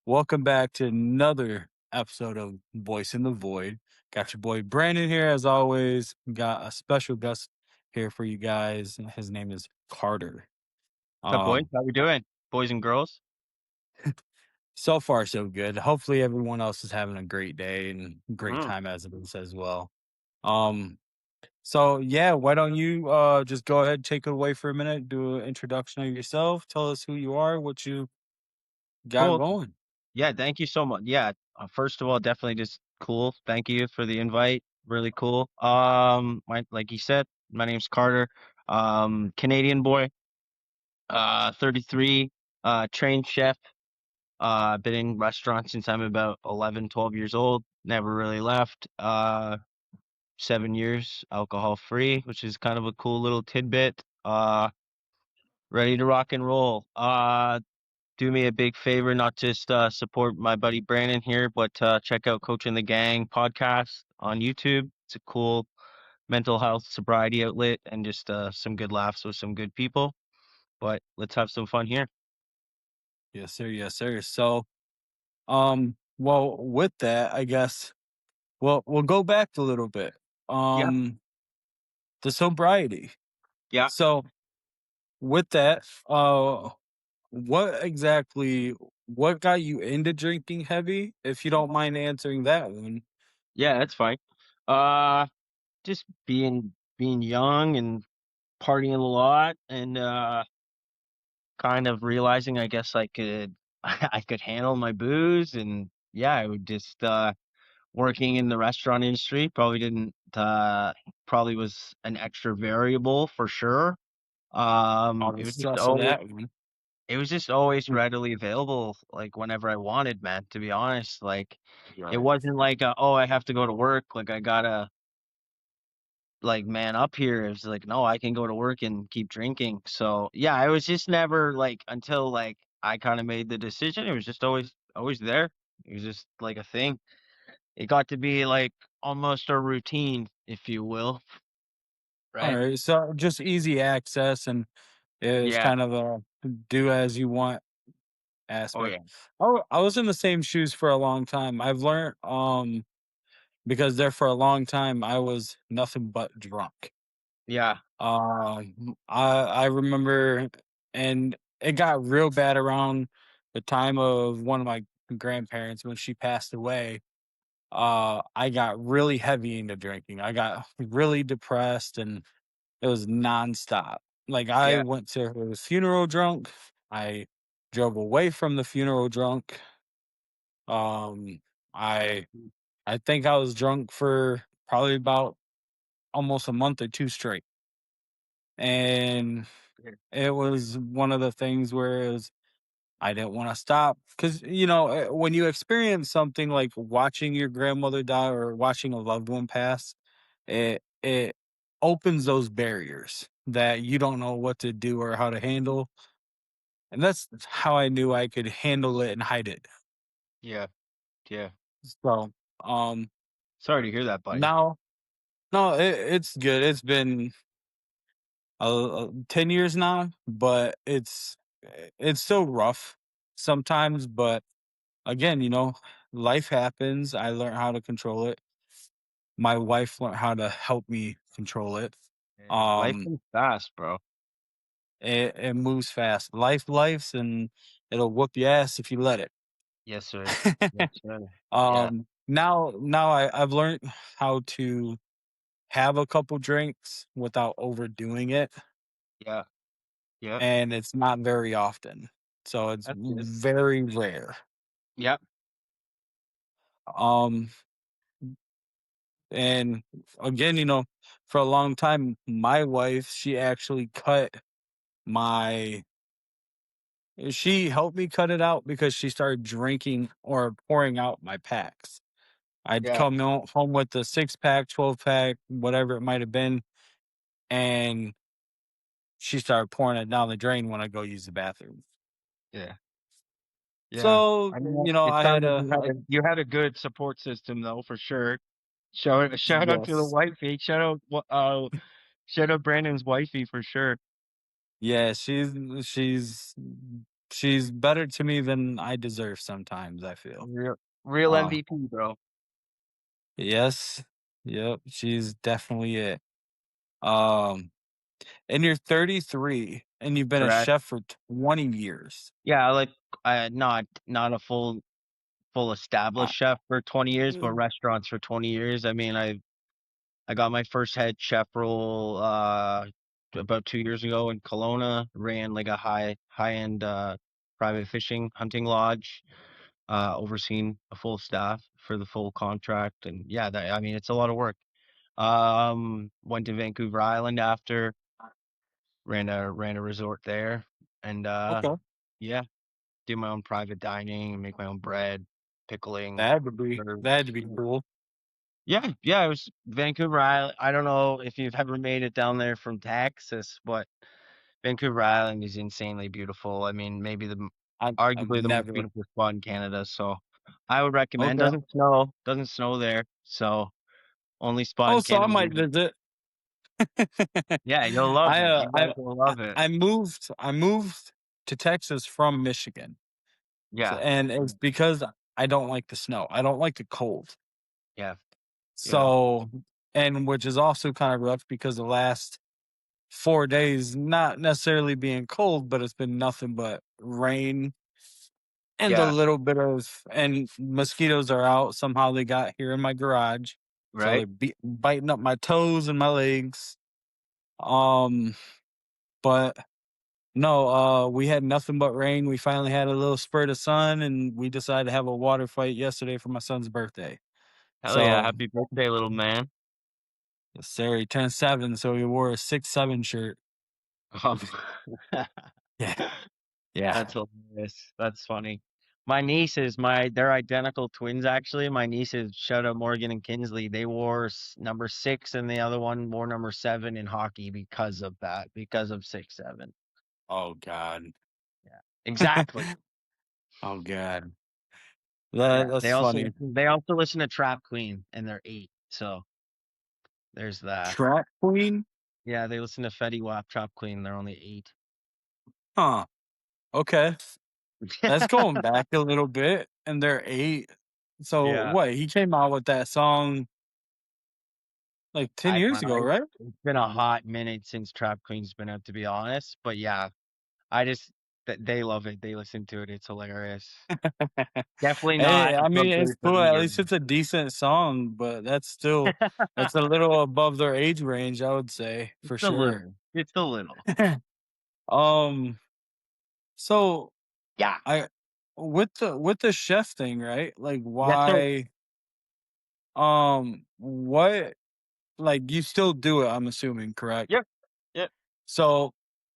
Welcome back to another episode of Voice in the Void. Got your boy Brandon here as always. Got a special guest here for you guys. His name is Carter. What's up, boys? Um, How we doing? Boys and girls? so far so good. Hopefully everyone else is having a great day and great Mm. time as it is as well. Um, so yeah, why don't you just go ahead, take it away for a minute, do an introduction of yourself, tell us who you are, what you got Cool. going. Yeah, thank you so much. Yeah, first of all, definitely just cool. Thank you for the invite. Really cool. Like you said, my name's Carter. Canadian boy, 33, trained chef. Been in restaurants since I'm about 11, 12 years old. Never really left. 7 years alcohol free, which is kind of a cool little tidbit. Ready to rock and roll. Do me a big favor, not just support my buddy Brandon here, but check out Coach and the Gang podcast on YouTube. It's a cool mental health sobriety outlet and just some good laughs with some good people. But let's have some fun here. Yes, sir. Yes, sir. So well, with that, I guess we'll go back a little bit. Yeah, Um, the sobriety. yeah, So with that, what exactly what got you into drinking heavy? If you don't mind answering that one. yeah. That's fine. Uh, just being young and partying a lot, and kind of realizing I guess I could I could handle my booze, and yeah, I would just working in the restaurant industry probably was an extra variable for sure. All It the was just stress of always that one. readily available, like whenever I wanted, man, to be honest. Like it Right. wasn't like oh, I have to go to work, like I gotta like man up here. It was like no, I can go to work and keep drinking. So yeah, I was just never like until like I kind of made the decision, it was just always there. It was just like a thing. It got to be like almost a routine, if you will, All right? right. So just easy access and it's Yeah. kind of a do as you want Oh aspect. yeah. Oh, I was in the same shoes for a long time. I've learned because there for a long time I was nothing but drunk. Yeah. I remember, and it got real bad around the time of one of my grandparents when she passed away. I got really heavy into drinking. I got really depressed, and it was nonstop. Like I Yeah. went to her funeral drunk. I drove away from the funeral drunk. Um, I Mhm. I think I was drunk for probably about almost a month or two straight. And Yeah. it was one of the things where it was, I didn't want to stop because, when you experience something like watching your grandmother die or watching a loved one pass, it opens those barriers that you don't know what to do or how to handle. And that's how I knew I could handle it and hide it. Yeah. Yeah. So, um, Sorry to hear that, buddy. now, no, it's good. It's been 10 years now, but it's still rough sometimes. But again, life happens. I learned how to control it. My wife learned how to help me control it. Yeah. Life Um, moves fast, bro. it moves fast. Life's and it'll whoop your ass if you let it. Yes, sir. Yes, sir. Yeah. Now I've learned how to have a couple drinks without overdoing it, Yeah. Yep. and it's not very often. So it's That's good. very rare. Yep. Um, and again, for a long time, my wife, she actually cut my she helped me cut it out because she started drinking or pouring out my packs. I'd Yeah. come home with the 6 pack, 12 pack, whatever it might have been, and she started pouring it down the drain when I go use the bathroom. Yeah. Yeah. So, I know. It I had sounds like a you had a good support system though, for sure. Shout out to the yes. wifey. Shout out Brandon's wifey for sure. Yeah, she's she's better to me than I deserve sometimes, I feel. Real Uh, MVP, bro. yes. Yep, she's definitely it. Um, and you're 33 and you've been a Correct. chef for 20 years. Yeah, like, not a full Uh, established chef for 20 years, but mm, restaurants for 20 years. I mean, I got my first head chef role, about 2 years ago in Kelowna, ran, like, a high-end, private fishing hunting lodge, overseeing a full staff for the full contract, and, yeah, that I mean, it's a lot of work. Went to Vancouver Island after, ran a resort there, and, okay. yeah, do my own private dining, make my own bread, pickling, That herbs. had to be cool. Yeah, yeah, it was Vancouver Island. I don't know if you've ever made it down there from Texas, but Vancouver Island is insanely beautiful. I mean, maybe I've arguably the most never. beautiful spot in Canada, so I would recommend. Okay. Doesn't snow there, so only spot Oh, in so I Canada might you visit. yeah, you'll love I, it. uh, You guys will love it. I moved to Texas from Michigan. So, Yeah, and it's because I don't like the snow. I don't like the cold. yeah, yeah, So, and which is also kind of rough because the last 4 days, not necessarily being cold, but it's been nothing but rain and a yeah, little bit of, and mosquitoes are out. Somehow they got here in my garage. So right? they're biting up my toes and my legs. Um, but no, we had nothing but rain. We finally had a little spurt of sun, and we decided to have a water fight yesterday for my son's birthday. Hell yeah, So, happy birthday, little man. yes, sir, he turned 7, so he wore a 6'7" shirt. Yeah, yeah. That's hilarious. That's funny. My nieces, they're identical twins actually. My nieces, shout out Morgan and Kinsley, they wore number 6 and the other one wore number 7 in hockey because of that, because of 6'7". Oh god. Yeah. Exactly. Oh god. Yeah. That's funny. They also listen to Trap Queen and they're 8. So there's that. Track queen? Yeah, they listen to Fetty Wap, Trap Queen, they're only 8. Huh. Okay. That's going back a little bit, and they're 8. So Yeah. what? He came out with that song like 10 I years don't know. ago, right? It's been a hot minute since Trap Queen's been out, to be honest. But yeah, I just they love it. They listen to it. It's hilarious. Definitely Hey, not I mean, it's appropriate for cool. the At least younger. it's a decent song, but that's a little above their age range, I would say, It's for a sure. little. It's a little. Um, so Yeah. I with the chef thing, right? Like That's so. why what like you still do it, I'm assuming, correct? Yep. Yep. So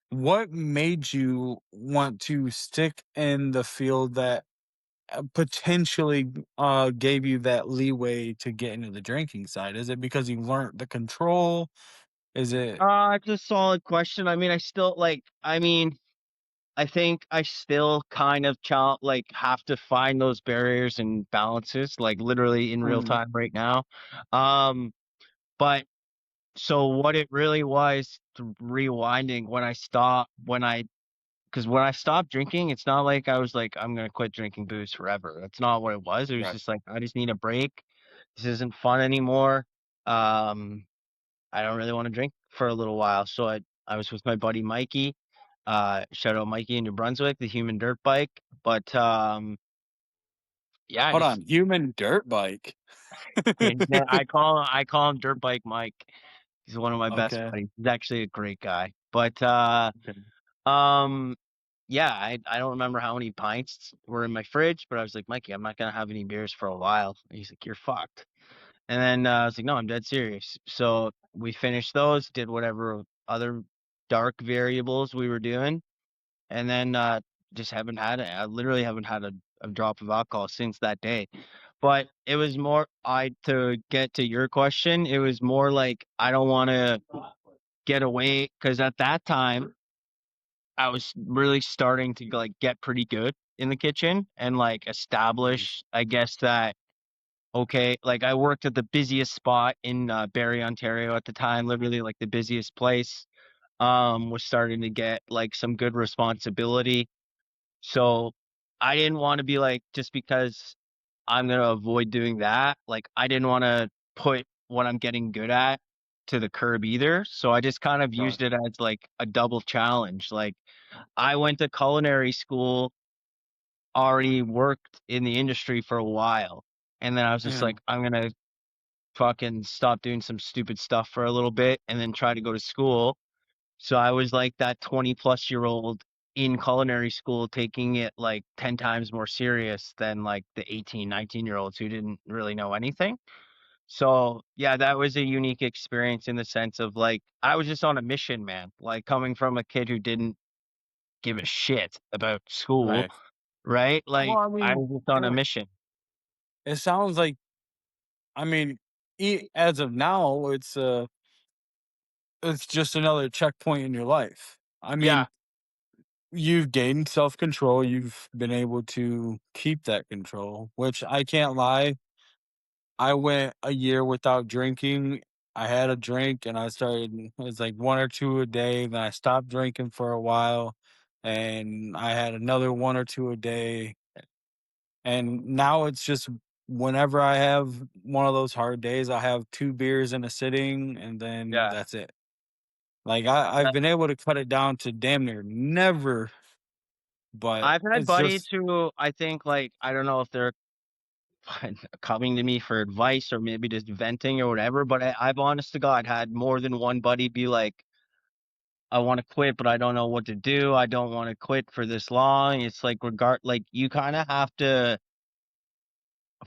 what made you want to stick in the field that potentially gave you that leeway to get into the drinking side? Is it because you learned the control? Is it It's a solid question. I mean, I still like. I mean, I think I still kind of like have to find those barriers and balances, like literally in real mm, time right now. Um, but So what it really was, rewinding because when I stopped drinking, it's not like I was like, I'm gonna quit drinking booze forever. That's not what it was. It was right? just like, I just need a break. This isn't fun anymore. Um, I don't really want to drink for a little while. So I was with my buddy Mikey. Shout out Mikey in New Brunswick, the human dirt bike. But yeah, I Hold just on, human dirt bike. yeah, I call him Dirt Bike Mike. He's one of my best Okay. buddies. He's actually a great guy. But Okay. Um, yeah, I don't remember how many pints were in my fridge, but I was like, Mikey, I'm not gonna have any beers for a while. And he's like, you're fucked. And then I was like, no, I'm dead serious. So we finished those, did whatever other dark variables we were doing, and then just haven't had it. I literally haven't had a drop of alcohol since that day. But it was more I to get to your question, it was more like I don't want to get away because at that time I was really starting to like get pretty good in the kitchen and like Mhm. establish, I guess that okay, like I worked at the busiest spot in Barrie, Ontario at the time, literally like the busiest place. Was starting to get like some good responsibility. So, I didn't wanna be like, just because I'm gonna avoid doing that, like, I didn't wanna put what I'm getting good at to the curb either, so I just kind of Right. used it as, like, a double challenge. Like, I went to culinary school, already worked in the industry for a while, and then I was just Yeah. like, "I'm gonna fucking stop doing some stupid stuff for a little bit and then try to go to school." So I was like that 20-plus-year-old in culinary school taking it, like, 10 times more serious than, like, the 18, 19-year-olds who didn't really know anything. So, yeah, that was a unique experience in the sense of, like, I was just on a mission, man. Like, coming from a kid who didn't give a shit about school, Right. right? Well, Like, I I mean, was just on a mission. it sounds like, I mean, as of now, it's just another checkpoint in your life. I Yeah, mean, you've gained self control. You've been able to keep that control, which I can't lie. I went a year without drinking. I had a drink and I started, it was like one or two a day. Then I stopped drinking for a while and I had another one or two a day. And now it's just whenever I have one of those hard days, I have 2 beers in a sitting and then yeah. that's it. Like I've been able to cut it down to damn near never, but I've had it's buddies just who I think, like, I don't know if they're coming to me for advice or maybe just venting or whatever, but I've honest to God had more than one buddy be like, "I wanna quit, but I don't know what to do. I don't wanna quit for this long." It's like you kinda have to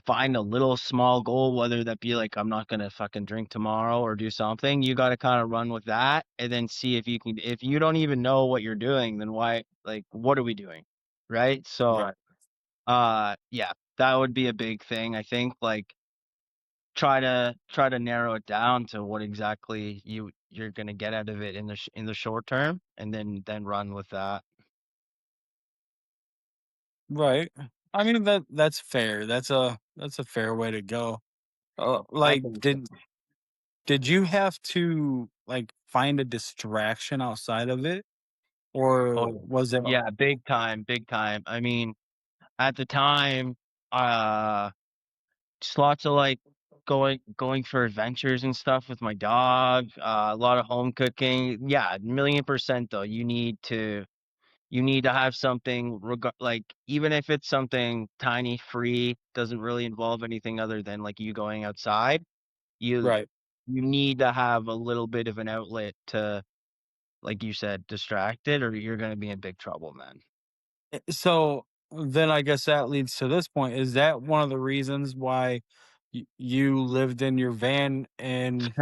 find a little small goal, whether that be like, "I'm not gonna fucking drink tomorrow," or do something. You gotta kinda run with that and then see if you can if you don't even know what you're doing, then why like, what are we doing? Right? So, right. yeah, that would be a big thing, I think, like, try to narrow it down to what exactly you're gonna get out of it in the short term, and then run with that. Right. I mean that's fair. That's a fair way to go. I Like think so. did you have to like find a distraction outside of it or Oh, was it yeah, big time, big time. I mean, at the time, uh, just lots of, like, going for adventures and stuff with my dog, a lot of home cooking. Yeah, 1,000,000% though, you need to have something like, even if it's something tiny, free, doesn't really involve anything other than, like, you going outside, you right? you need to have a little bit of an outlet to, like you said, distract it, or you're gonna be in big trouble, man. So then I guess that leads to this point. Is that one of the reasons why you lived in your van and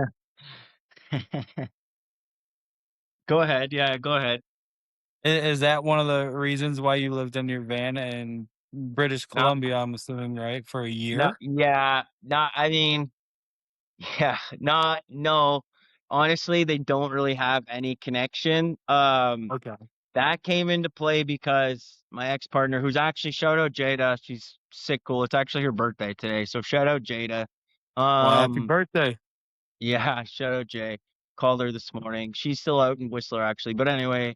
Go ahead, yeah, go ahead. is that one of the reasons why you lived in your van in British Not Columbia, I'm assuming, right? For a not year? yeah, not I mean, yeah, not no. Honestly, they don't really have any connection. Okay. That came into play because my ex-partner, who's actually shout out Jada, she's sick cool. It's actually her birthday today, so shout out Jada. Well, happy Um, birthday. yeah, shout out Jay. Called her this morning. She's still out in Whistler actually, but anyway,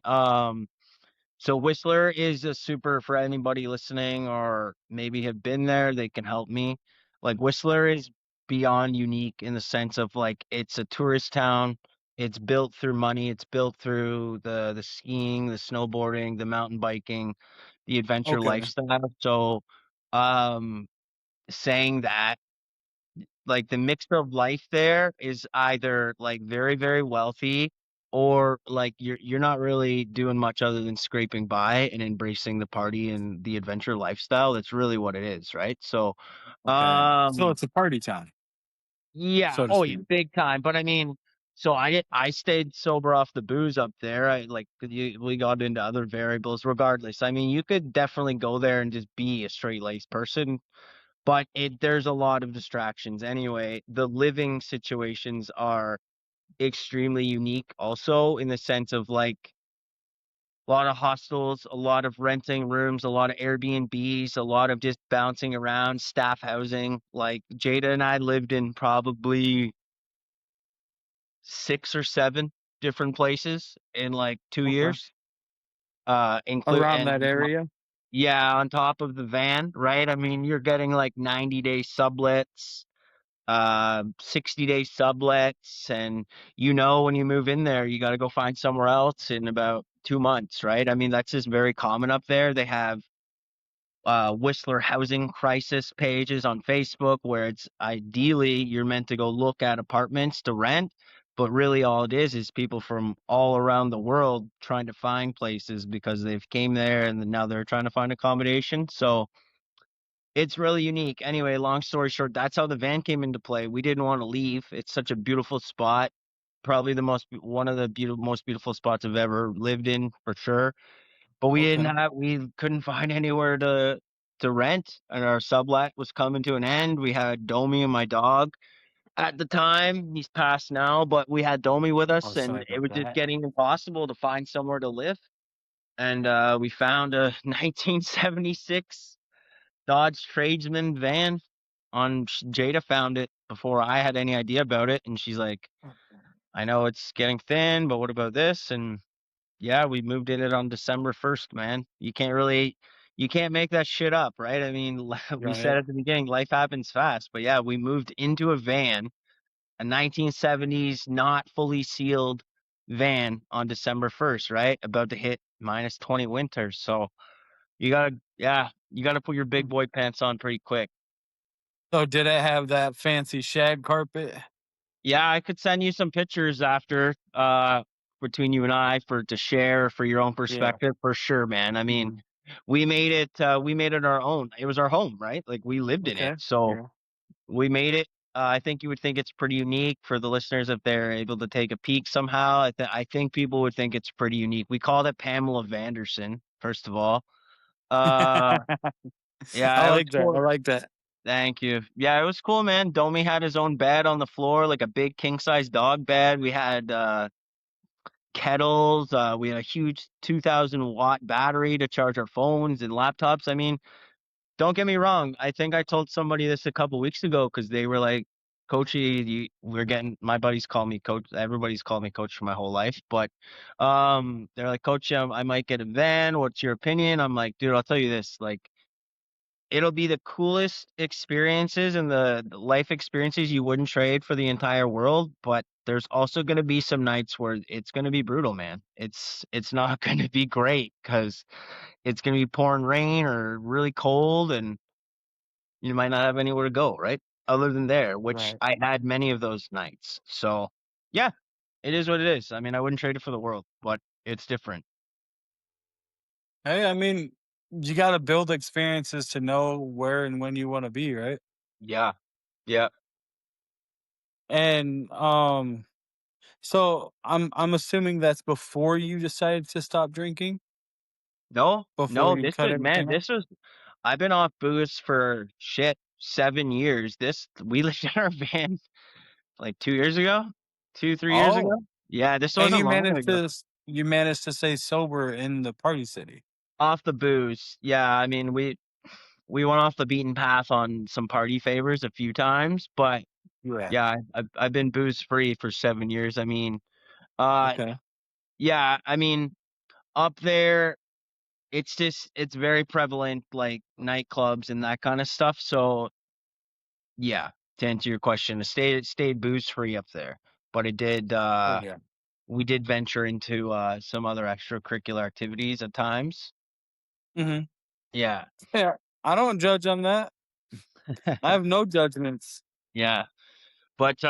so Whistler is a super for anybody listening or maybe have been there, they can help me. Like Whistler is beyond unique in the sense of like it's a tourist town. It's built through money. It's built through the skiing, the snowboarding, the mountain biking, the adventure Okay. lifestyle. So, um, saying that, like the mix of life there is either like very, very wealthy or like you're not really doing much other than scraping by and embracing the party and the adventure lifestyle. That's really what it is, right? So, Okay. So um, it's a party town, yeah, so to oh yeah, speak. big time. But I mean, so I stayed sober off the booze up there. I like we got into other variables. Regardless, I mean, you could definitely go there and just be a straight laced person, but there's a lot of distractions anyway. The living situations are extremely unique also in the sense of, like, a lot of hostels, a lot of renting rooms, a lot of Airbnbs, a lot of just bouncing around, staff housing. Like, Jada and I lived in probably 6 or 7 different places in, like, 2 Okay. years, include Around and that area? Yeah, on top of the van, right? I mean, you're getting like 90-day sublets, 60-day sublets, and when you move in there, you got to go find somewhere else in about 2 months, right? I mean, that's just very common up there. They have Whistler housing crisis pages on Facebook where it's ideally you're meant to go look at apartments to rent, but really all it is people from all around the world trying to find places because they've came there and now they're trying to find accommodation. So it's really unique. Anyway, long story short, that's how the van came into play. We didn't want to leave. It's such a beautiful spot. Probably the one of the most beautiful spots I've ever lived in for sure. But Okay. we couldn't find anywhere to rent, and our sublet was coming to an end. We had Domi and my dog at the time. He's passed now, but we had Domi with Oh, us, and sorry it about was just that. getting impossible to find somewhere to live. And we found a 1976 Dodge Tradesman van on Jada found it before I had any idea about it, and she's like, "I know it's getting thin, but what about this?" And yeah, we moved in it on December 1st, man. You can't make that shit up, right? I mean, we said Right. at the beginning, life happens fast, but yeah, we moved into a van, a 1970s not fully sealed van on December 1st, right? About to hit -20 winter. So you gotta put your big boy pants on pretty quick. So did it have that fancy shag carpet? Yeah, I could send you some pictures after, between you and I to share for your own Yeah. perspective for sure, man. I mean, Mhm. we made it our own. It was our home, right? Like we lived in it. Okay. So Yeah. we made it. I think you would think it's pretty unique for the listeners if they're able to take a peek somehow. I think people would think it's pretty unique. We called it Pamela Vanderson, first of all. Uh, I yeah, it was like that. I cool. like that. Thank you. Yeah, it was cool, man. Domi had his own bed on the floor, like a big king size dog bed. We had kettles. We had a huge 2,000-watt battery to charge our phones and laptops. I mean, don't get me wrong. I think I told somebody this a couple weeks ago because they were like, "Coachy, we're getting." My buddies call me coach. Everybody's called me coach for my whole life, but they're like, "Coach, I might get a van. What's your opinion?" I'm like, "Dude, I'll tell you this. Like, it'll be the coolest experiences and the life experiences you wouldn't trade for the entire world, but there's also gonna be some nights where it's gonna be brutal, man. It's not gonna be great because it's gonna be pouring rain or really cold, and you might not have anywhere to go, right? Other than there, which Right. I had many of those nights. So, yeah, it is what it is. I mean, I wouldn't trade it for the world, but it's different. Hey, I mean, you gotta build experiences to know where and when you wanna be, right? Yeah, yeah. And, so I'm assuming that's before you decided to stop drinking? No, Before no, you cut everything off? this was I've been off booze for shit 7 years. This we lived in our van like 2 years ago, 2, 3 years ago. Oh, Yeah, this and wasn't long ago. you managed to stay sober in the party city. Off the booze. Yeah, I mean we went off the beaten path on some party favors a few times, but Yeah. yeah, I've been booze free for 7 years. I mean, uh, Okay. yeah, I mean up there it's very prevalent like nightclubs and that kind of stuff. So yeah, to answer your question, it stayed booze free up there, but it did. Oh, yeah. We did venture into some other extracurricular activities at times. Mhm. Yeah, Yeah, I don't judge on that. I have no judgments. yeah, but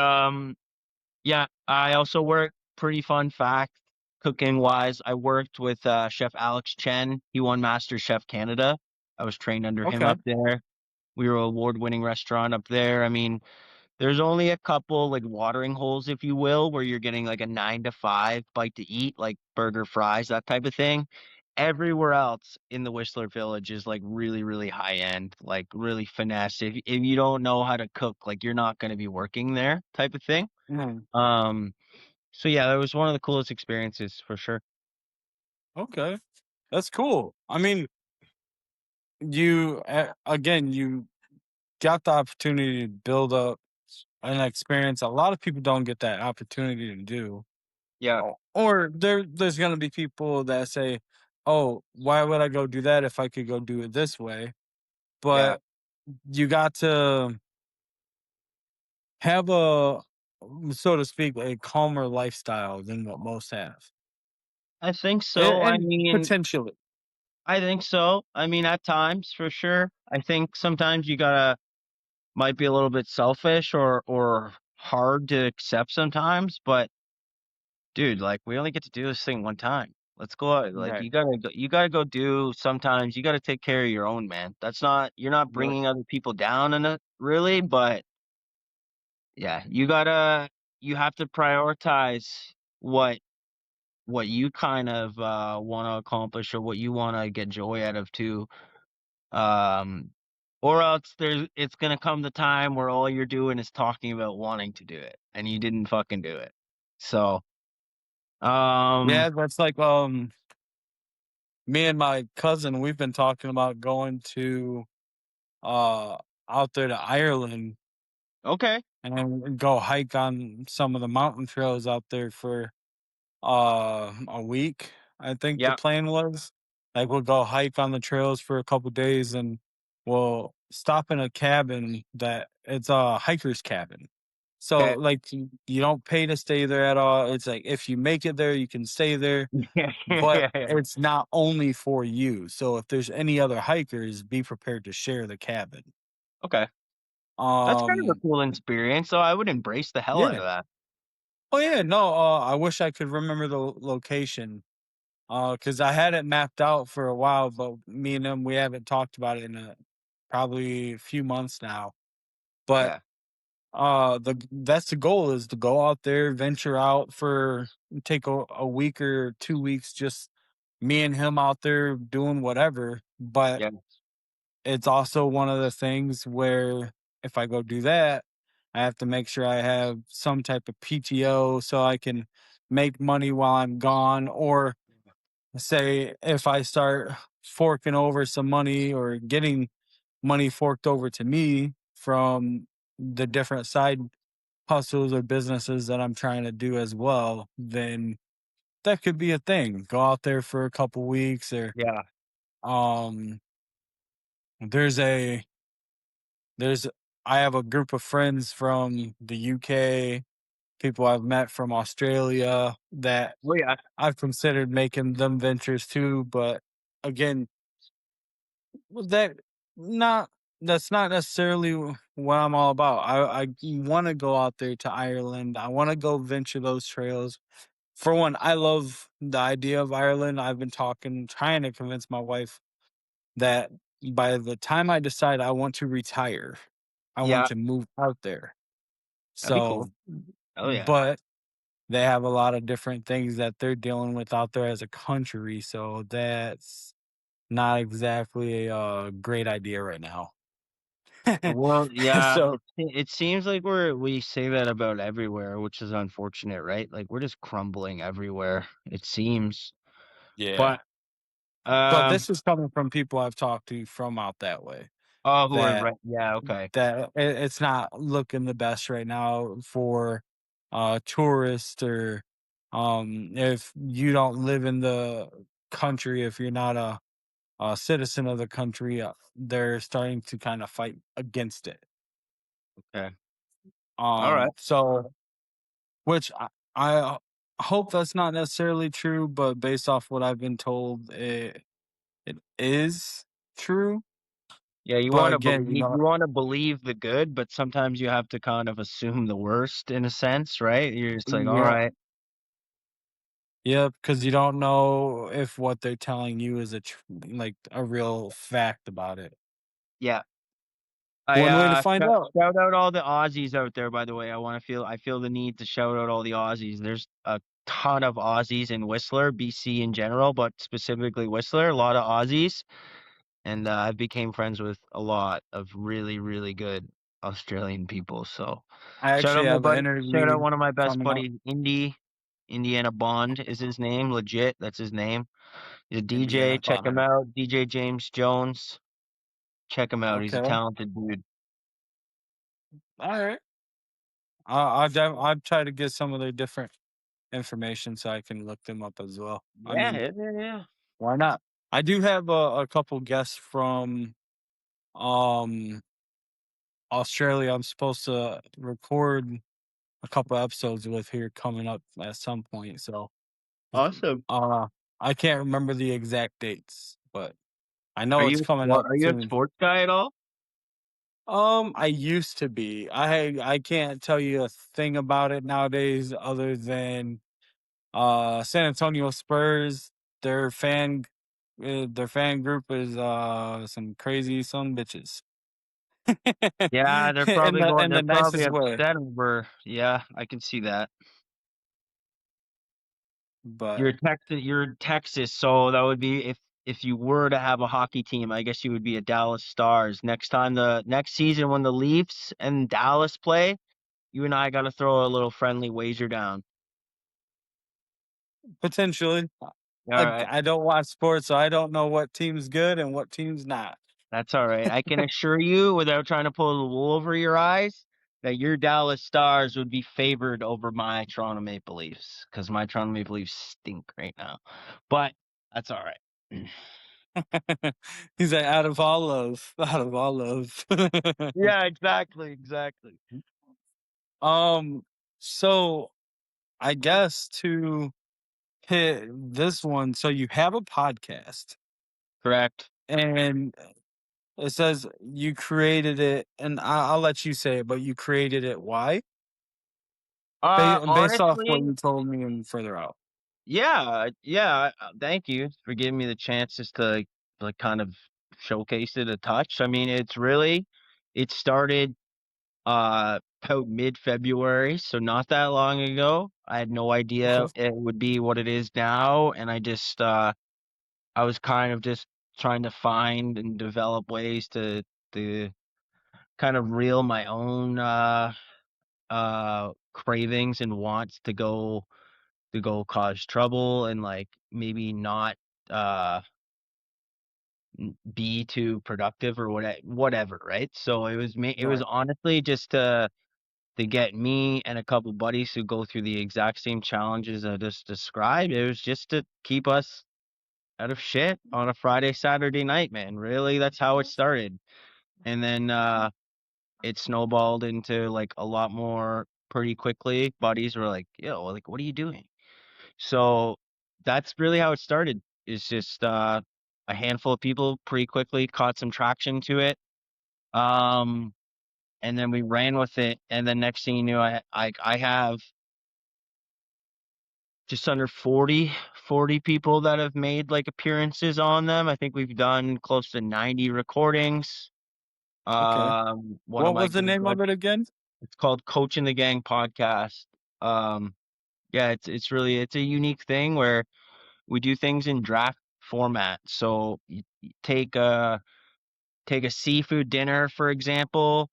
yeah. I also worked. Pretty fun fact, cooking wise, I worked with Chef Alex Chen. He won Master Chef Canada. I was trained under him Okay. up there. We were a award winning restaurant up there. I mean, there's only a couple, like, watering holes, if you will, where you're getting, like, a 9 to 5 bite to eat, like burger, fries, that type of thing. Everywhere else in the Whistler Village is, like, really, really high end, like, really finesse. If you don't know how to cook, like, you're not gonna be working there type of thing. Mm, Um, so, yeah, that was one of the coolest experiences for sure. okay. That's cool. I mean, again, you got the opportunity to build up an experience a lot of people don't get that opportunity to do. Yeah. Or there's gonna be people that say, "Oh, why would I go do that if I could go do it this way?" Yeah, But you got to have a, so to speak, a calmer lifestyle than what most have. I think so. And potentially. I think so. I mean, at times, for sure. I think sometimes you gotta might be a little bit selfish or hard to accept sometimes, but dude, like, we only get to do this thing one time. Let's go out. Like, Right. you gotta go do sometimes you gotta take care of your own, man. That's not you're not Yep. bringing other people down in it really, but yeah, you have to prioritize what what you kind of want to accomplish or what you want to get joy out of too. Um, or else it's gonna come the time where all you're doing is talking about wanting to do it and you didn't fucking do it. So, Yeah, um, that's like, me and my cousin, we've been talking about going to, uh, out there to Ireland okay. and then go hike on some of the mountain trails out there for, a week, I think the Yeah. plan was. Like, we'll go hike on the trails for a couple days and we'll stop in a cabin that it's a hiker's cabin. So, Okay. like, you don't pay to stay there at all. It's like if you make it there, you can stay there, Yeah, but yeah, yeah. it's not only for you. So if there's any other hikers, be prepared to share the cabin. Okay. That's kind of a Um, cool experience, so I would embrace the hell out yeah. of that. Oh yeah, no, I wish I could remember the location. Cause I had it mapped out for a while, but me and him, we haven't talked about it in probably a few months now. But Yeah. that's the goal, is to go out there, venture out for, take a week or 2 weeks, just me and him out there doing whatever. But Yeah. it's also one of the things where if I go do that, I have to make sure I have some type of PTO so I can make money while I'm gone. Or say if I start forking over some money or getting money forked over to me from the different side hustles or businesses that I'm trying to do as well, then that could be a thing. Go out there for a couple weeks. Or Yeah. um there's a there's I have a group of friends from the UK, people I've met from Australia that Oh, yeah. I've considered making them ventures too, but again, well, not that's not necessarily what I'm all about. I want to go out there to Ireland. I want to go venture those trails. For one, I love the idea of Ireland. I've been trying to convince my wife that by the time I decide I want to retire, I want Yeah. to move out there. That'd be cool. So, Oh, yeah. but they have a lot of different things that they're dealing with out there as a country. So that's not exactly a great idea right now. Well, yeah, So it seems like we say that about everywhere, which is unfortunate, right? Like, we're just crumbling everywhere, it seems. yeah, But, but um this is coming from people I've talked to from out that way. oh, who are That right yeah, okay. it's not looking the best right now for tourists, or if you don't live in the country, if you're not a citizen of the country, they're starting to kind of fight against it. Okay. Alright. So which I hope that's not necessarily true, but based off what I've been told, it is true. Yeah, But again, you wanna believe the good, but sometimes you have to kind of assume the worst in a sense, right? You're just like, yeah, "Alright." yeah, because you don't know if what they're telling you is like a real fact about it. Yeah. One way to find out. Shout out all the Aussies out there, by the way. I feel the need to shout out all the Aussies. There's a ton of Aussies in Whistler, BC in general, but specifically Whistler, a lot of Aussies. And I became friends with a lot of really, really good Australian people. So I actually have an shout out interview one of my best coming up. buddies, Indiana Bond is his name, legit. That's his name. He's a DJ. Indiana Check him Bonner. out. DJ James Jones. Check him out. He's a Okay, talented dude. all right. I'll try to get some of their different information so I can look them up as well. I Yeah, mean, yeah. Why not? I do have a couple guests from um Australia. I'm supposed to record a couple episodes with here coming up at some point. So Awesome. uh I can't remember the exact dates, but I know it's coming up Are you a soon. sports guy at all? I used to be. I can't tell you a thing about it nowadays other than San Antonio Spurs. Their fan their fan group is some crazy son bitches. Yeah, In they're the probably nicest way. upset over yeah, I can see that. But You're in Texas, so that would be if you were to have a hockey team, I guess you would be a Dallas Stars. Next season when the Leafs and Dallas play, you and I gotta throw a little friendly wager down. potentially, Alright, I don't watch sports, so I don't know what team's good and what team's not. that's alright. I can assure you, without trying to pull the wool over your eyes, that your Dallas Stars would be favored over my Toronto Maple Leafs, because my Toronto Maple Leafs stink right now. But that's alright. He's like, out of all love, out of all love. Yeah, exactly, exactly. um, so I guess to hit this one, so you have a podcast Correct. and it says you created it, and I'll let you say it, but you created it. Why? Based off what Honestly, you told me and further out. yeah, yeah, thank you for giving me the chance just to, like, kind of showcase it a touch. I mean, it started, about mid-February, so not that long ago. I had no idea Okay. it would be what it is now, and I was kind of just trying to find and develop ways to kind of reel my own, cravings and wants to go cause trouble and, like, maybe not, uh, be too productive or whatever, right? So it was Right. honestly just to get me and a couple buddies who go through the exact same challenges I just described. It was just to keep us out of shit on a Friday, Saturday night, man. Really, that's how it started. And then, it snowballed into, like, a lot more pretty quickly. Buddies were like, "Yo, like, what are you doing?" So, that's really how it started. It's just, a handful of people pretty quickly caught some traction to it, um, and then we ran with it, and then next thing you knew, I have just under 40 people that have made, like, appearances on them. I think we've done close to 90 recordings. Okay. One of What my was the good name bud of it again? it's called Coach and the Gang Podcast. Um, yeah, it's really it's a unique thing where we do things in draft format. So you take a seafood dinner, for example,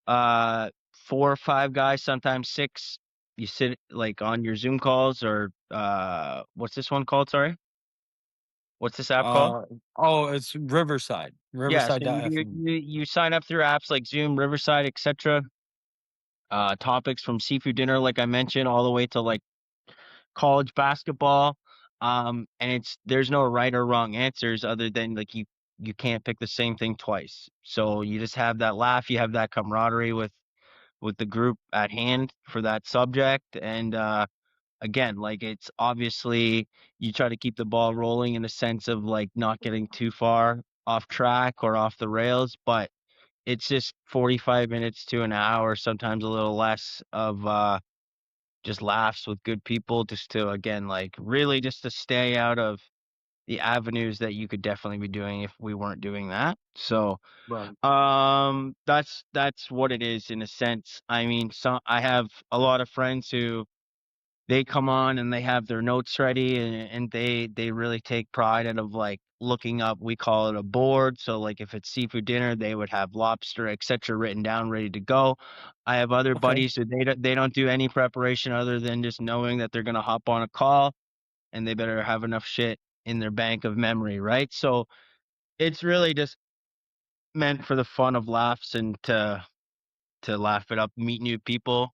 4 or 5 guys, sometimes 6. You sit, like, on your Zoom calls or, what's this one called, sorry? What's this app called? Uh, oh, it's Riverside. Yeah, so you do Riverside.fm. you sign up through apps like Zoom, Riverside, etcetera. Topics from seafood dinner, like I mentioned, all the way to, like, college basketball, and it's there's no right or wrong answers other than, like, you can't pick the same thing twice. So you just have that laugh, you have that camaraderie with the group at hand for that subject, and, again, like, it's obviously you try to keep the ball rolling in a sense of, like, not getting too far off track or off the rails, but it's just 45 minutes to an hour, sometimes a little less of, just laughs with good people just to, again, like, really just to stay out of the avenues that you could definitely be doing if we weren't doing that. So, Right. that's what it is in a sense. I mean, I have a lot of friends who they come on and they have their notes ready and they really take pride out of, like, looking up we call it a board, so, like, if it's seafood dinner, they would have lobster, etcetera, written down, ready to go. I have other Okay. buddies who they don't do any preparation other than just knowing that they're gonna hop on a call, and they better have enough shit in their bank of memory, right? So, it's really just meant for the fun of laughs and to laugh it up, meet new people,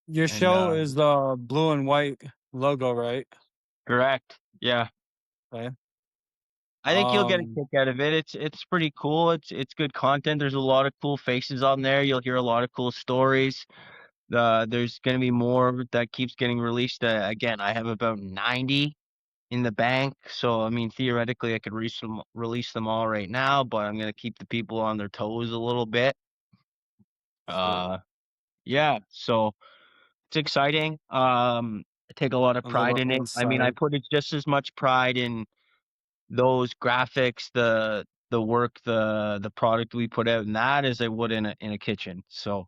Your and, show is the blue and white logo, right? correct. Yeah. Okay. I think you'll get a Um, kick out of it. It's pretty cool. It's good content. There's a lot of cool faces on there. You'll hear a lot of cool stories. There's gonna be more that keeps getting released. Again, I have about 90 in the bank, so I mean, theoretically, I could release them all right now, but I'm gonna keep the people on their toes a little bit. sure. Uh, yeah, so it's exciting. I take a lot of A pride little in it. I mean, I insight. put it just as much pride in those graphics, the work, the product we put out in that as I would in a kitchen. So,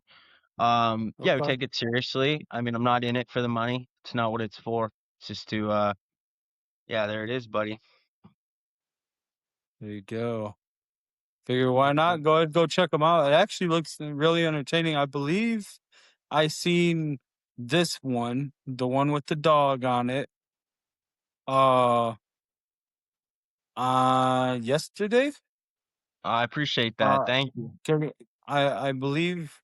yeah, we Okay. take it seriously. I mean, I'm not in it for the money. It's not what it's for. It's just to, yeah, there it is, buddy. There you go. Figure why not? Go ahead, go check them out. It actually looks really entertaining. I believe I seen this one, the one with the dog on it, uh, yesterday. I appreciate that. Uh, Thank you. can I believe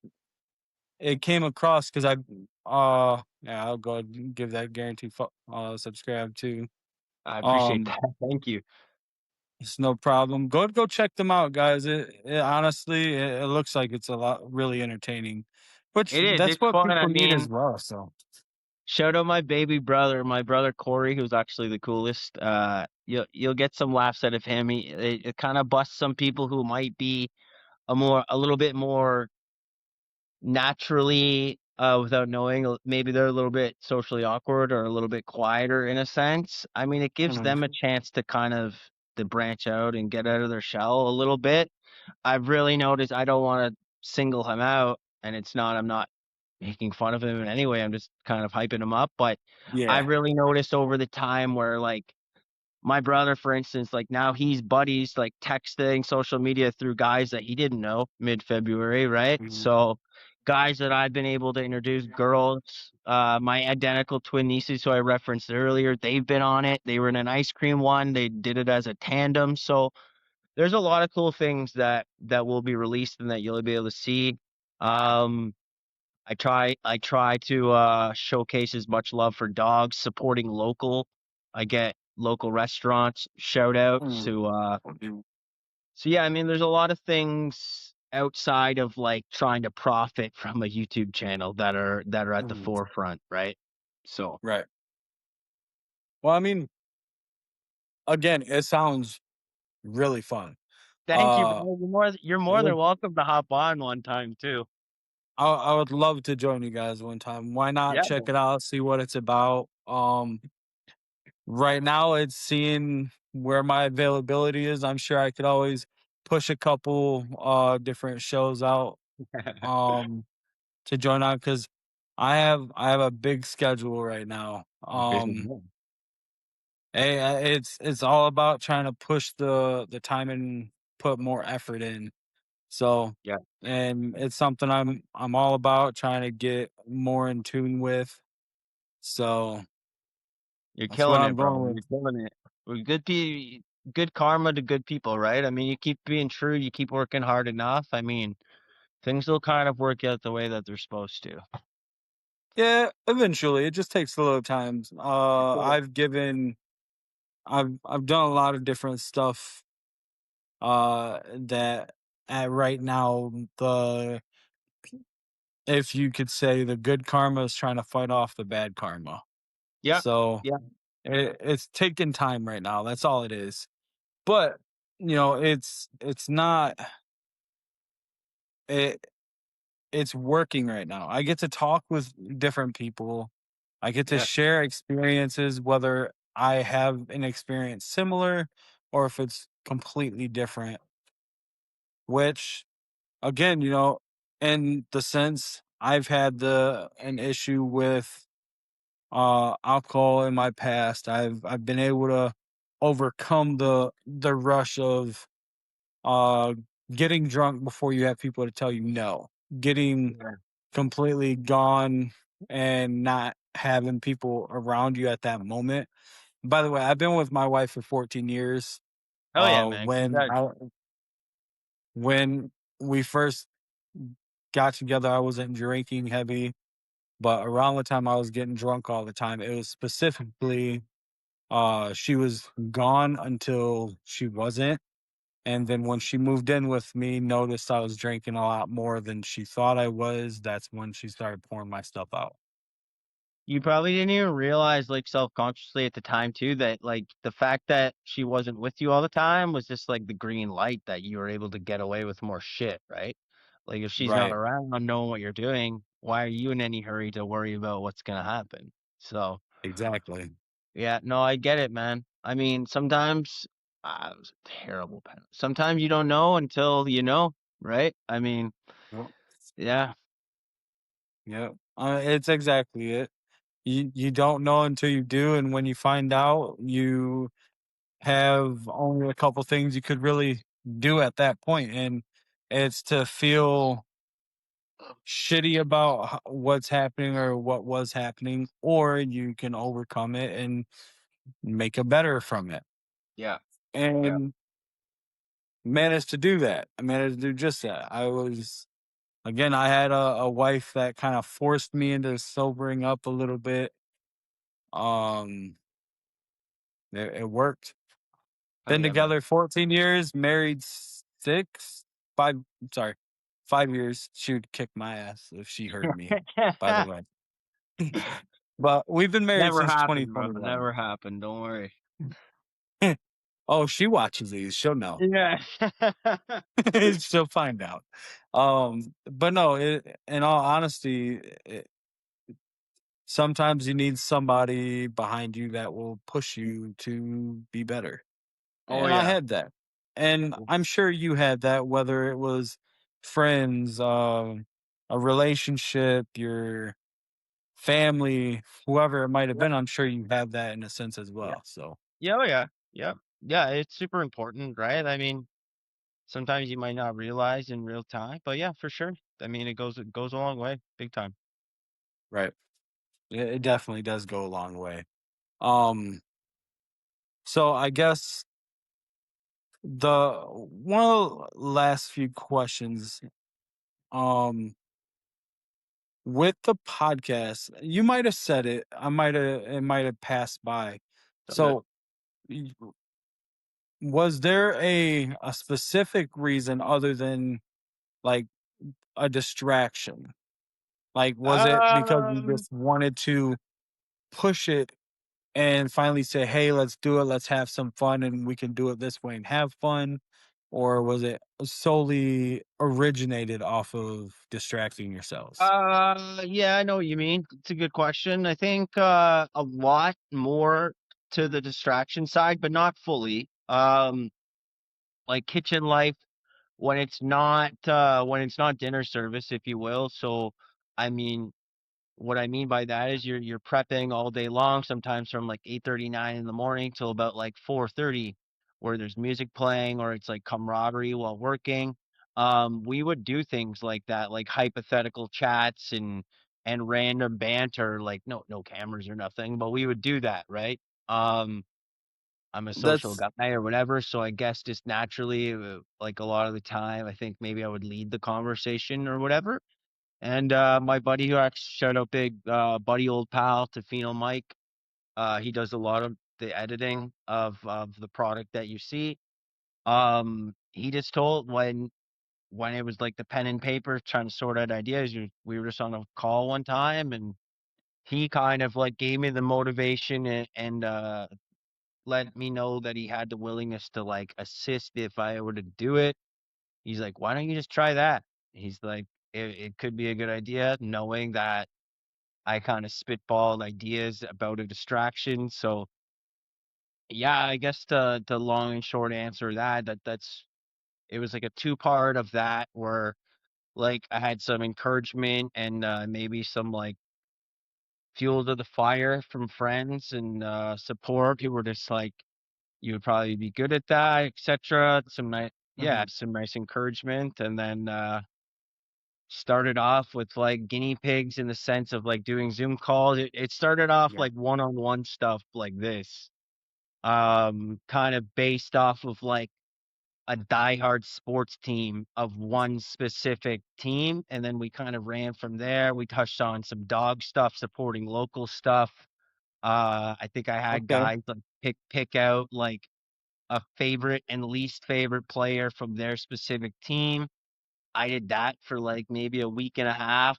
it came across because yeah, I'll go ahead and give that guarantee subscribe too. I appreciate Um, that. Thank you. it's no problem. Go check them out, guys. It honestly, it looks like it's a lot really entertaining, which It is. that's It's what fun. I people need mean, as well. So, shout out my baby brother, my brother Corey, who's actually the coolest. You'll get some laughs out of him. It kind of busts some people who might be a little bit more naturally, without knowing, maybe they're a little bit socially awkward or a little bit quieter in a sense. I mean, it gives mhm, them a chance to kind of to branch out and get out of their shell a little bit. I've really noticed I don't want to single him out, and I'm not making fun of him in any way. I'm just kind of hyping him up. But I've yeah, really noticed over the time where like my brother, for instance, like now he's buddies, like texting social media through guys that he didn't know mid-February, right? mhm, So guys that I've been able to introduce, girls, my identical twin nieces who I referenced earlier, they've been on it. They were in an ice cream one. They did it as a tandem. So there's a lot of cool things that will be released and that you'll be able to see. Um, I try to showcase as much love for dogs, supporting local. I get local restaurants shout outs mhm, to so yeah, I mean there's a lot of things outside of like trying to profit from a YouTube channel that are at the mhm. forefront, right? So Right. Well, I mean, again, it sounds really fun. thank you, Uh, bro. You're it more than look, welcome to hop on one time too. I would love to join you guys one time. Why not Yeah. check it out, see what it's about? Right now it's seeing where my availability is. I'm sure I could always push a couple different shows out um to join on because I have a big schedule right now. Busy man. It's all about trying to push the time and put more effort in. So Yeah, and it's something I'm all about trying to get more in tune with. So you're that's what killing I'm it, bro. going with. You're killing it. Well, good karma to good people, right? I mean, you keep being true, you keep working hard enough. I mean, things will kind of work out the way that they're supposed to. Yeah, eventually. It just takes a little time. Cool. I've done a lot of different stuff that at right now the if you could say the good karma is trying to fight off the bad karma. Yeah, So yeah, it's taking time right now. That's all it is. But it's not it it's working right now. I get to talk with different people. I get to yeah, share experiences, whether I have an experience similar or if it's completely different, which again, in the sense I've had an issue with alcohol in my past. I've been able to overcome the rush of uh getting drunk before you have people to tell you no. Getting yeah. completely gone and not having people around you at that moment. By the way, I've been with my wife for 14 years. Oh yeah, man. When Congrats. when we first got together, I wasn't drinking heavy, but around the time I was getting drunk all the time, it was specifically She was gone until she wasn't, and then when she moved in with me, noticed I was drinking a lot more than she thought I was, that's when she started pouring my stuff out. You probably didn't even realize, like, self-consciously at the time too, that, like, the fact that she wasn't with you all the time was just, like, the green light that you were able to get away with more shit, right? Like, if she's not Right, around knowing what you're doing, why are you in any hurry to worry about what's gonna happen? So, exactly. yeah, no, I get it, man. I mean, sometimes it was a terrible pen. Sometimes you don't know until you know, right? I mean, Yep, yeah. yep. It's exactly it. You don't know until you do, and when you find out, you have only a couple things you could really do at that point, and it's to feel shitty about what's happening or what was happening, or you can overcome it and make a better from it. Yeah. Yeah. And managed to do that. I managed to do just that. Again, I had a wife that kind of forced me into sobering up a little bit. Um, it worked. Oh Been yeah, man. together 14 years, married 5, sorry, 5 years. She would kick my ass if she heard me, by the way. But we've been married Never since happened, bro. 2021. Never happened. Don't worry. Oh, she watches these, she'll know. Yeah. She'll find out. But no, in all honesty, sometimes you need somebody behind you that will push you to be better. Oh And I yeah. had that. And I'm sure you had that, whether it was friends, a relationship, your family, whoever it might have Yep. been. I'm sure you have that in a sense as Yeah. well. So, Yeah. Oh yeah. Yep. Yeah. It's super important, right? I mean, sometimes you might not realize in real time, but yeah, for sure. I mean, it goes a long way, big time. right. It definitely does go a long way. Um, so I guess the one of the last few questions, um, with the podcast, you might have said it. It might have passed by. Okay. So y- was there a specific reason other than like a distraction? Like was it because you Um. just wanted to push it and finally say, "Hey, let's do it. Let's have some fun and we can do it this way and have fun?" Or was it solely originated off of distracting yourselves? Yeah, I know what you mean. It's a good question. I think a lot more to the distraction side, but not fully. Like kitchen life when it's not dinner service, if you will. So, I mean, what I mean by that is you're prepping all day long, sometimes from like 8:39 in the morning till about like 4:30, where there's music playing or it's like camaraderie while working. We would do things like that, like hypothetical chats and random banter, like no cameras or nothing, but we would do that, right? I'm a social That's guy or whatever, so I guess just naturally, like a lot of the time, I think maybe I would lead the conversation or whatever. And my buddy who actually shout out big buddy old pal Tofino Mike. He does a lot of the editing of the product that you see. He just told when it was like the pen and paper trying to sort out ideas, we were just on a call one time and he kind of like gave me the motivation and let me know that he had the willingness to like assist if I were to do it. He's like, why don't you just try that? He's like, it could be a good idea, knowing that I kind of spitballed ideas about a distraction. So yeah, I guess the long and short answer to that's it was like a two part of that where like I had some encouragement and maybe some like fuel to the fire from friends and support who were just like you would probably be good at that, etc. Some nice yeah, Mhm. some nice encouragement and then started off with like guinea pigs in the sense of like doing Zoom calls. It started off Yeah. like one-on-one stuff like this, kind of based off of like a diehard sports team of one specific team. And then we kind of ran from there. We touched on some dog stuff, supporting local stuff. I think I had Okay. guys, like, pick out, like, a favorite and least favorite player from their specific team. I did that for, like, maybe a week and a half.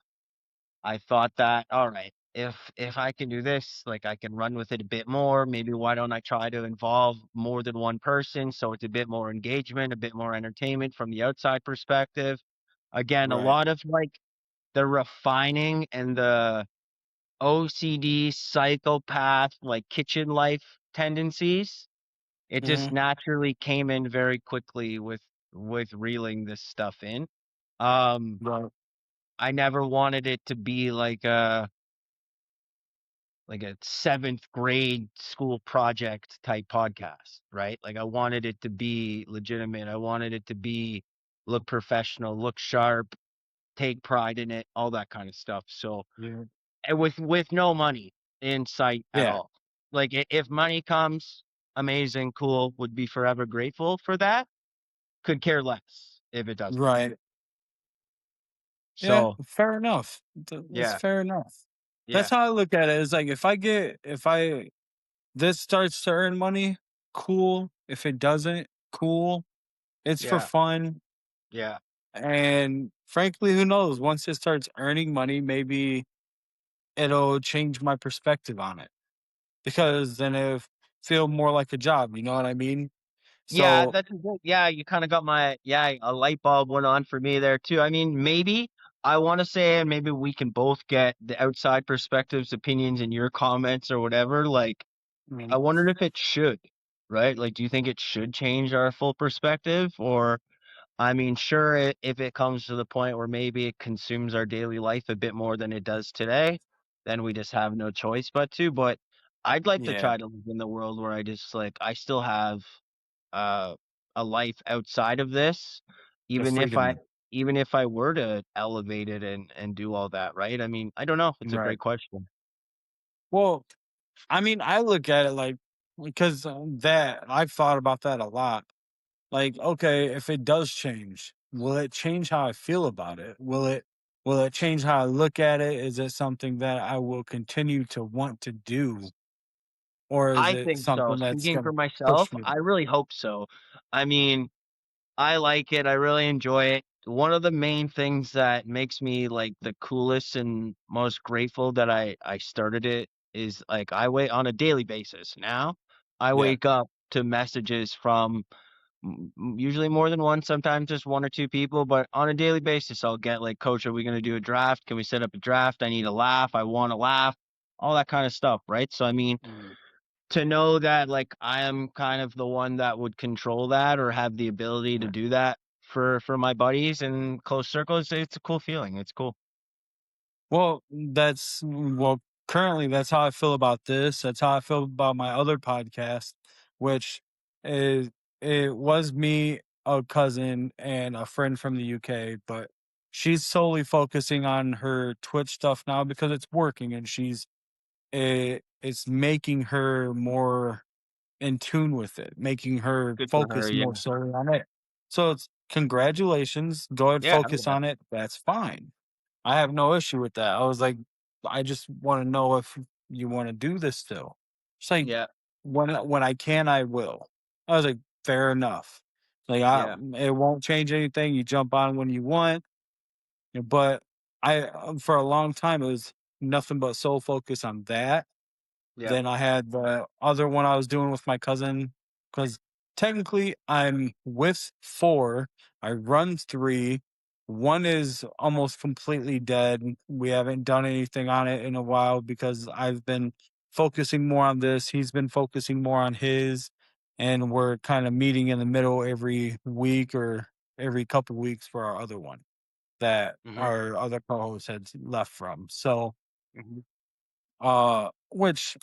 I thought that, "Alright, if I can do this, like, I can run with it a bit more, maybe why don't I try to involve more than one person so it's a bit more engagement, a bit more entertainment from the outside perspective." Again, a Right. lot of, like, the refining and the OCD, psychopath, like, kitchen life tendencies, it just Mhm. naturally came in very quickly with reeling this stuff in. Um, Right. I never wanted it to be like a 7th grade school project type podcast, right? Like, I wanted it to be legitimate. I wanted it to be look professional, look sharp, take pride in it, all that kind of stuff. So, Yeah. and with no money in sight at Yeah. all. Like, if money comes, amazing, cool, would be forever grateful for that. Could care less if it doesn't. Right. Yeah, So, fair enough. That's yeah, fair enough. That's yeah, how I look at it. Is like if I this starts to earn money, cool. If it doesn't, cool. It's for yeah, fun. yeah. And frankly, who knows? Once it starts earning money, maybe it'll change my perspective on it. Because then it feel more like a job, you know what I mean? Yeah, So that's good. Yeah, you kinda got my yeah, a light bulb went on for me there too. I mean, maybe I wanna say and maybe we can both get the outside perspectives, opinions, and your comments or whatever, like, I mm, wondered if it should, right? Like, do you think it should change our full perspective? Or, I mean, sure, if it comes to the point where maybe it consumes our daily life a bit more than it does today, then we just have no choice but to, but I'd like to yeah, try to live in the world where I just, like, I still have uh, a life outside of this, the even if I freedom. even if I were to elevate it and do all that, right? I mean, I don't know. It's a Right. great question. Well, I mean, I look at it like because that I've thought about that a lot. Like, okay, if it does change, will it change how I feel about it? Will it change how I look at it? Is it something that I will continue to want to do? Or is I it think so. something that's Speaking gonna for myself, push me? I really hope so. I mean, I like it. I really enjoy it. One of the main things that makes me like the coolest and most grateful that I started it is like I wait on a daily basis now. I Yeah. wake up to messages from usually more than one, sometimes just one or two people, but on a daily basis, I'll get like, "Coach, are we gonna do a draft? Can we set up a draft? I need a laugh. I want to laugh." All that kind of stuff, right? So, I mean, Mm, to know that like I am kind of the one that would control that or have the ability to right. do that for my buddies and close circles, it's a cool feeling. It's cool. Well, currently that's how I feel about this. That's how I feel about my other podcast, which is it was me, a cousin, and a friend from the UK, but she's solely focusing on her Twitch stuff now because it's working and it's making her more in tune with it, making her Good for her. focus Yeah. more solely on it. So it's congratulations, go ahead, Yeah. focus Yeah. on it. That's fine. I have no issue with that. I was like, I just want to know if you want to do this still. It's like Yeah. when I can, I will. I was like, fair enough. Like Yeah. it won't change anything. You jump on when you want, but for a long time it was nothing but sole focus on that. Yeah. Then I had the other one I was doing with my cousin because technically I'm with 4. I run 3. 1 is almost completely dead. We haven't done anything on it in a while because I've been focusing more on this. He's been focusing more on his, and we're kind of meeting in the middle every week or every couple weeks for our other one that Hmm. our other co-host had left from. So, Hmm. which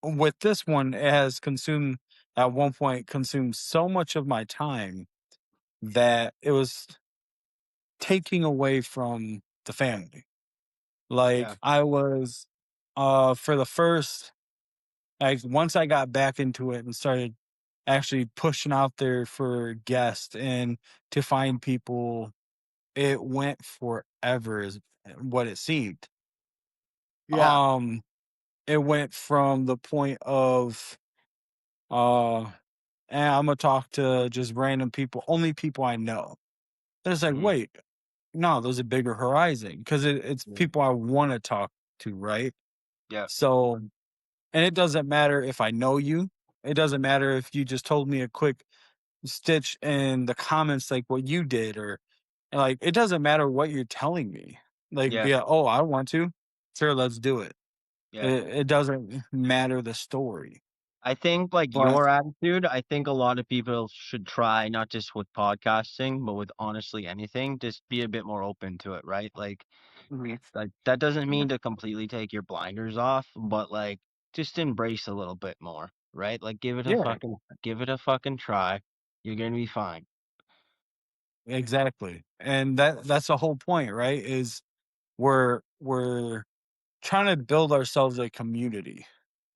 with this one, it has consumed at one point consumed so much of my time that it was taking away from the family. Like Yeah. I was for the first like once I got back into it and started actually pushing out there for guests and to find people, it went forever is what it seemed. Yeah. Um it went from the point of, uh, I'm gonna talk to just random people, only people I know. Then it's like, Mhm. wait, no, there's a bigger horizon because it's Yeah. people I want to talk to, right? Yeah. So, and it doesn't matter if I know you. It doesn't matter if you just told me a quick stitch in the comments like what you did, or like it doesn't matter what you're telling me. Like, Yeah. yeah, oh, I want to. Sure, let's do it. Yeah. It doesn't matter the story. I think, like, But your attitude, I think a lot of people should try, not just with podcasting, but with honestly anything, just be a bit more open to it, right? Mhm. Like that doesn't mean to completely take your blinders off, but like just embrace a little bit more, right? Like Yeah, give it a fucking try. You're gonna be fine. exactly. And that's the whole point, right? Is we're trying to build ourselves a community.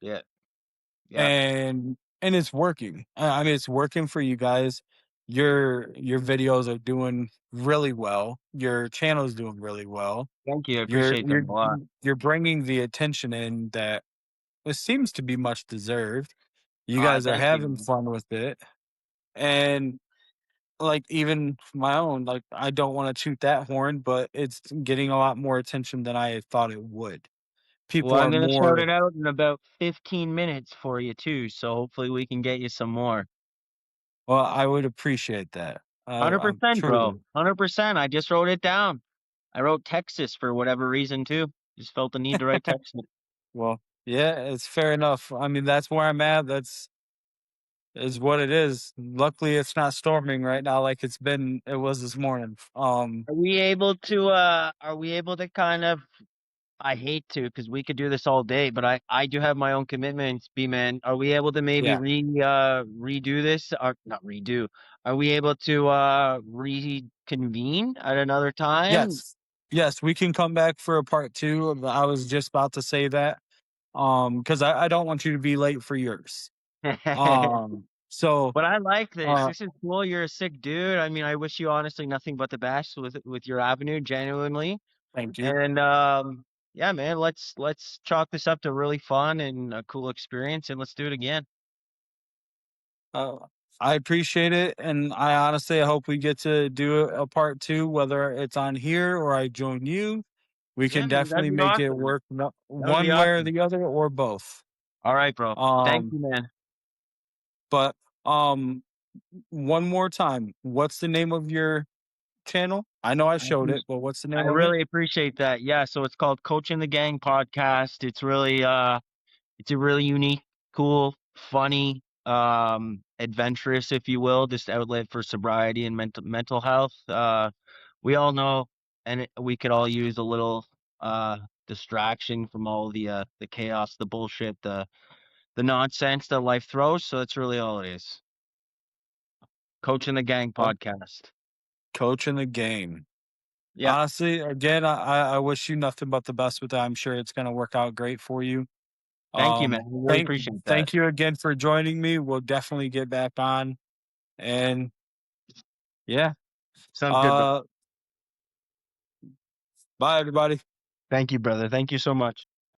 Yeah. Yeah. And it's working. I mean, it's working for you guys. Your videos are doing really well. Your channel is doing really well. Thank you. I You're appreciate that you're a lot. you're bringing the attention in that it seems to be much deserved. You guys are Thank you, having man. fun with it, and like even my own, like I don't want to toot that horn, but it's getting a lot more attention than I thought it would. Well, People I'm are gonna shout more. it out in about 15 minutes for you too, so hopefully we can get you some more. Well, I would appreciate that. I'm 100%, bro. truly. 100%. I just wrote it down. I wrote Texas for whatever reason too. Just felt the need to write Texas. Well, yeah, it's fair enough. I mean, that's where I'm at. That's is what it is. Luckily, it's not storming right now like it was this morning. Are we able to kind of, I hate to because we could do this all day, but I do have my own commitments, B man. Are we able to maybe Yeah. redo this or not redo? Are we able to reconvene at another time? Yes. Yes, we can come back for a part 2. I was just about to say that. Because I don't want you to be late for yours. So But I like this. uh This is cool. You're a sick dude. I mean, I wish you honestly nothing but the best with your avenue, genuinely. thank you. And yeah, man, let's chalk this up to really fun and a cool experience, and let's do it again. Uh, I appreciate it, and I honestly hope we get to do a part 2, whether it's on here or I join you. We Yeah, can man, that'd definitely be make it awesome. work That would be one way or awesome. the other or both. All right, bro. Thank Um, you, man. but um, one more time, what's the name of your channel? I know I I showed it, appreciate but what's the I name of it? really appreciate that. Yeah, so it's called Coaching the Gang podcast. It's a really unique, cool, funny, adventurous, if you will, just outlet for sobriety and mental health. We all know, and we could all use a little distraction from all the chaos, the bullshit, the nonsense that life throws. So that's really all it is. Coaching the Gang Well, podcast. coaching the game. Yeah, Honestly, again, I wish you nothing but the best with that. I'm sure it's going to work out great for you. thank you, man. I Um, really thank appreciate that. thank you again for joining me. We'll definitely get back on, and yeah. Sounds good, bro. Uh, bye everybody. Thank you, brother. Thank you so much.